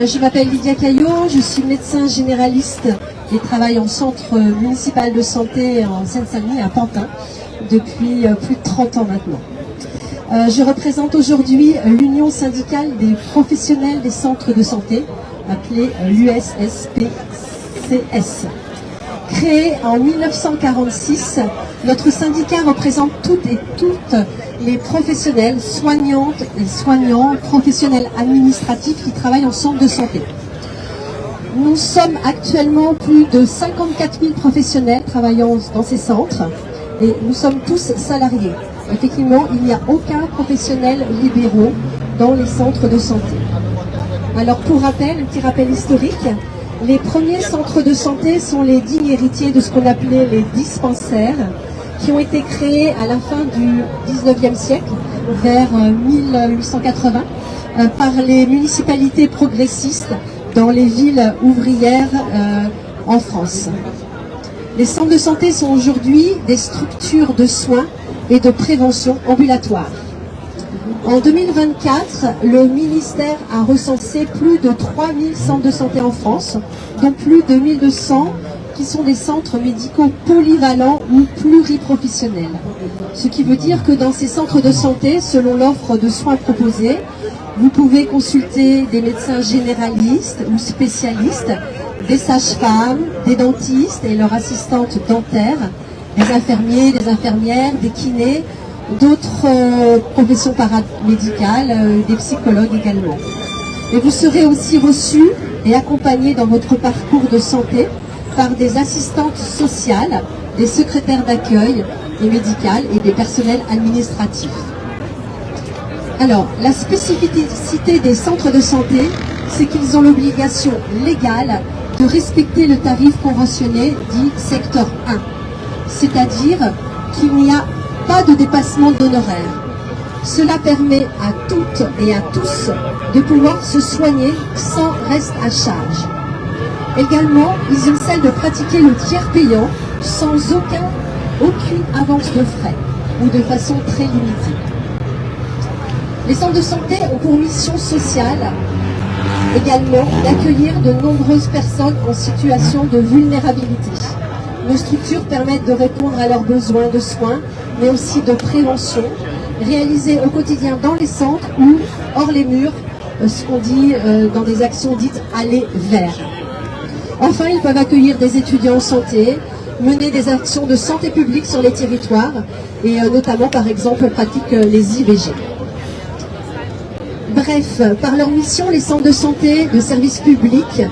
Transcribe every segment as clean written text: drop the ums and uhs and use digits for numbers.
Je m'appelle Lydia Caillot, je suis médecin généraliste et travaille en centre municipal de santé en Seine-Saint-Denis à Pantin depuis plus de 30 ans maintenant. Je représente aujourd'hui l'Union syndicale des professionnels des centres de santé, appelée l'USSPCS. Créé en 1946, notre syndicat représente toutes les professionnels, soignantes et soignants, professionnels administratifs qui travaillent en centre de santé. Nous sommes actuellement plus de 54 000 professionnels travaillant dans ces centres et nous sommes tous salariés. Effectivement, il n'y a aucun professionnel libéraux dans les centres de santé. Alors pour rappel, un petit rappel historique, les premiers centres de santé sont les dignes héritiers de ce qu'on appelait les dispensaires, qui ont été créés à la fin du 19e siècle, vers 1880, par les municipalités progressistes dans les villes ouvrières en France. Les centres de santé sont aujourd'hui des structures de soins et de prévention ambulatoire. En 2024, le ministère a recensé plus de 3000 centres de santé en France, dont plus de 1200 qui sont des centres médicaux polyvalents ou pluriprofessionnels. Ce qui veut dire que dans ces centres de santé, selon l'offre de soins proposée, vous pouvez consulter des médecins généralistes ou spécialistes, des sages-femmes, des dentistes et leurs assistantes dentaires, des infirmiers, des infirmières, des kinés, d'autres professions paramédicales, des psychologues également. Et vous serez aussi reçus et accompagnés dans votre parcours de santé par des assistantes sociales, des secrétaires d'accueil et médicales et des personnels administratifs. Alors, la spécificité des centres de santé, c'est qu'ils ont l'obligation légale de respecter le tarif conventionné dit secteur 1, c'est-à-dire qu'il n'y a pas de dépassement d'honoraires. Cela permet à toutes et à tous de pouvoir se soigner sans reste à charge. Également, ils ont celle de pratiquer le tiers payant sans aucune avance de frais ou de façon très limitée. Les centres de santé ont pour mission sociale également d'accueillir de nombreuses personnes en situation de vulnérabilité. Nos structures permettent de répondre à leurs besoins de soins, mais aussi de prévention, réalisées au quotidien dans les centres ou hors les murs, ce qu'on dit dans des actions dites « aller vers ». Enfin, ils peuvent accueillir des étudiants en santé, mener des actions de santé publique sur les territoires et notamment, par exemple, pratiquent les IVG. Bref, par leur mission, les centres de santé de services publics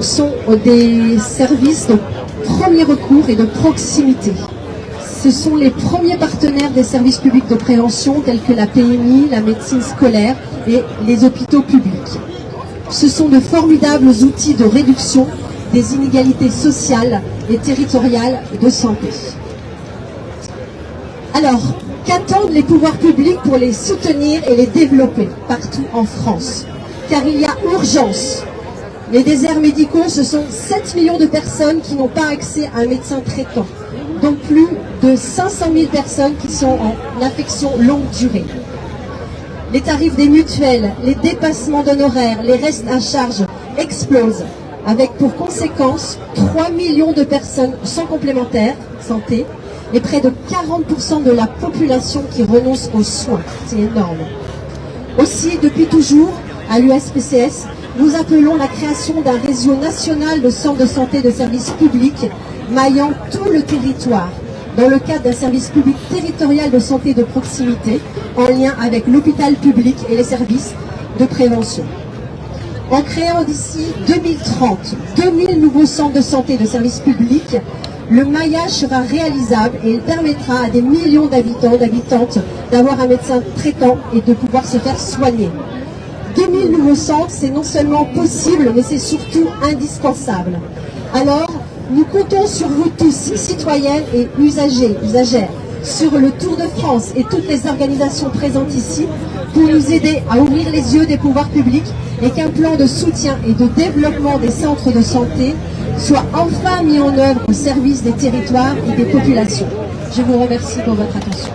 sont des services de premier recours et de proximité. Ce sont les premiers partenaires des services publics de prévention tels que la PMI, la médecine scolaire et les hôpitaux publics. Ce sont de formidables outils de réduction des inégalités sociales et territoriales de santé. Alors, qu'attendent les pouvoirs publics pour les soutenir et les développer partout en France? Car il y a urgence. Les déserts médicaux, ce sont 7 millions de personnes qui n'ont pas accès à un médecin traitant, dont plus de 500 000 personnes qui sont en affection longue durée. Les tarifs des mutuelles, les dépassements d'honoraires, les restes à charge explosent, avec pour conséquence 3 millions de personnes sans complémentaire santé et près de 40% de la population qui renonce aux soins. C'est énorme. Aussi, depuis toujours, à l'USPCS, nous appelons la création d'un réseau national de centres de santé de services publics maillant tout le territoire, dans le cadre d'un service public territorial de santé de proximité, en lien avec l'hôpital public et les services de prévention. En créant d'ici 2030 2000 nouveaux centres de santé de services publics, le maillage sera réalisable et il permettra à des millions d'habitants, d'habitantes d'avoir un médecin traitant et de pouvoir se faire soigner. 2000 nouveaux centres, c'est non seulement possible, mais c'est surtout indispensable. Alors, nous comptons sur vous tous, citoyennes et usagères, sur le Tour de France et toutes les organisations présentes ici, pour nous aider à ouvrir les yeux des pouvoirs publics et qu'un plan de soutien et de développement des centres de santé soit enfin mis en œuvre au service des territoires et des populations. Je vous remercie pour votre attention.